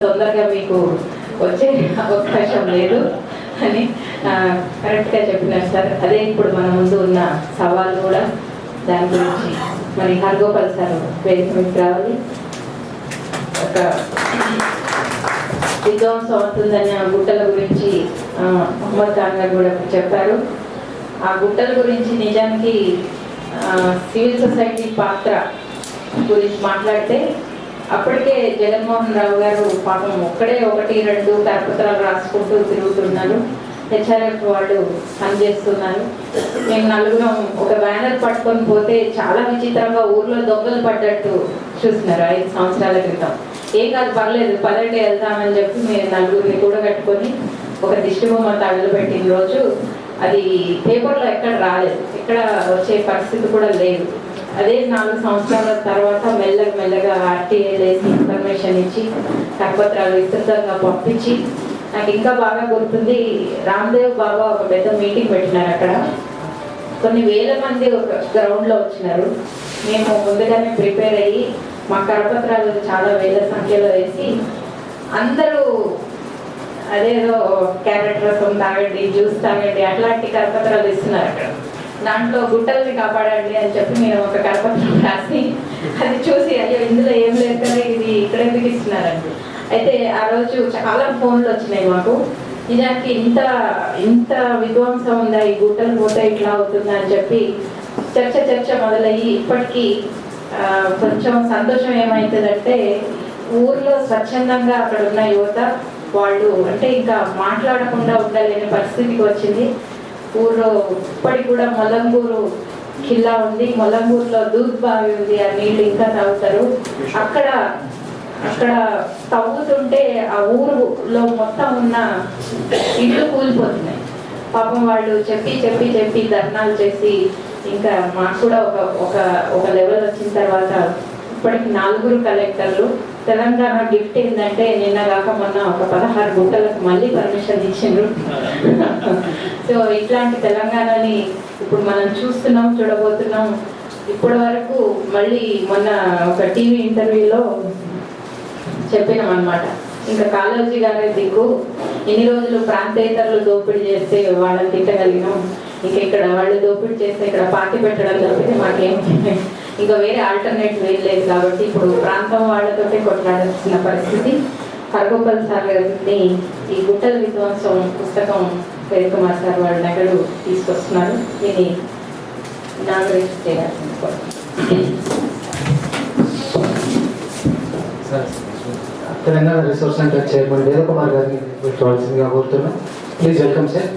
తొందరగా మీకు వచ్చే అవకాశం లేదు అని కరెక్ట్గా చెప్పినారు సార్. అదే ఇప్పుడు మన ముందు ఉన్న సవాళ్ళు కూడా దాని గురించి మరి హర్గోపాల్ సార్ వేదిక మీకు రావాలి. ఒక విధ్వంసం అవుతుందని ఆ గుట్టల గురించి మహమ్మద్ ఖాన్ గారు కూడా చెప్పారు. ఆ గుట్టల గురించి నిజానికి సివిల్ సొసైటీ పాత్ర గురించి మాట్లాడితే అప్పటికే జగన్మోహన్ రావు గారు పాపం ఒక్కడే 1-2 కరపత్రాలు రాసుకుంటూ తిరుగుతున్నారు. హెచ్ఆర్ఎఫ్ వాళ్ళు పనిచేస్తున్నారు. మేము నలుగురం ఒక బ్యానర్ పట్టుకొని పోతే చాలా విచిత్రంగా ఊర్లో దొంగలు పడ్డట్టు చూస్తున్నారు 5 సంవత్సరాల క్రితం. ఏం కాదు పర్లేదు పదండి వెళ్తామని చెప్పి మేము నలుగురిని కూడా కట్టుకొని ఒక దిష్టి బొమ్మ తగలబెట్టిన రోజు అది పేపర్లో ఎక్కడ రాలేదు, ఎక్కడ వచ్చే పరిస్థితి కూడా లేదు. అదే 4 సంవత్సరాల తర్వాత మెల్లగా ఆర్టీఐ వేసి ఇన్ఫర్మేషన్ ఇచ్చి కరపత్రాలు విస్తృతంగా పంపించి నాకు ఇంకా బాగా గుర్తుంది. రామ్దేవ్ బాబా ఒక పెద్ద మీటింగ్ పెట్టినారు. అక్కడ కొన్ని వేల మంది ఒక గ్రౌండ్లో వచ్చినారు. మేము ముందుగానే ప్రిపేర్ అయ్యి మా కరపత్రాలు చాలా వేల సంఖ్యలో వేసి అందరూ అదేదో క్యారెట్ రసం తాగండి, జ్యూస్ తాగండి అట్లాంటి కరపత్రాలు ఇస్తున్నారు. అక్కడ దాంట్లో గుట్టల్ని కాపాడండి అని చెప్పి నేను ఒక కరపత్రం రాసి అది చూసి అయ్యో ఇందులో ఏం లేదు కదా ఇది ఇక్కడ ఎందుకు ఇస్తున్నారండి. అయితే ఆ రోజు చాలా ఫోన్లు వచ్చినాయి మాకు. నిజానికి ఇంత విధ్వంసం ఉందా, ఈ గుట్టలు పోతే ఇట్లా అవుతుందా అని చెప్పి చర్చ మొదలయ్యి ఇప్పటికీ కొంచెం సంతోషం ఏమవుతుందంటే ఊర్లో స్వచ్ఛందంగా అక్కడ ఉన్న యువత వాళ్ళు అంటే ఇంకా మాట్లాడకుండా ఉండలేని పరిస్థితికి వచ్చింది. ఊర్లో ఇప్పటికి కూడా మొలంగూరు ఖిల్లా ఉంది, మొలంగూరులో దూద్ బావి ఉంది, ఆ నీళ్ళు ఇంకా తాగుతారు. అక్కడ తవ్వుతుంటే ఆ ఊరులో మొత్తం ఉన్న ఇళ్ళు కూలిపోతున్నాయి. పాపం వాళ్ళు చెప్పి ధర్నాలు చేసి ఇంకా మాకు కూడా ఒక లెవెల్ వచ్చిన తర్వాత ఇప్పటికి 4 కలెక్టర్లు. తెలంగాణ గిఫ్ట్ ఏంటంటే నిన్న కాక మొన్న ఒక 16 గుంటలకు మళ్ళీ పర్మిషన్ ఇచ్చిండ్రు. సో ఇట్లాంటి తెలంగాణని ఇప్పుడు మనం చూడబోతున్నాం. ఇప్పటి వరకు మళ్ళీ మొన్న ఒక టీవీ ఇంటర్వ్యూలో చెప్పినాం అనమాట, ఇంకా కాళోజీ గారి దిక్కు ఎన్ని రోజులు ప్రాంతేతరులు దోపిడీ చేస్తే వాళ్ళని తిట్టగలిగినాం, ఇంకా ఇక్కడ వాళ్ళు దోపిడీ చేస్తే ఇక్కడ పార్టీ పెట్టడం తప్పితే మాకేం ఇంకా వేరే ఆల్టర్నేట్ వేరు లేదు. కాబట్టి ఇప్పుడు ప్రాంతం వాళ్ళతోటే కొట్లాడాల్సిన పరిస్థితి. హర్గోపాల్ సార్ గారిని ఈ గుట్టల విధ్వంసం పుస్తకం పేరుకుమార్ సార్ వాళ్ళ నగలు తీసుకొస్తున్నారు. దీన్ని ఇనాగరేట్ చేయాల్సింది. Telangana resource centre chairman Vedakumar గారిని కూర్చోవాల్సిందిగా కోరుతున్నాం. Please welcome sir.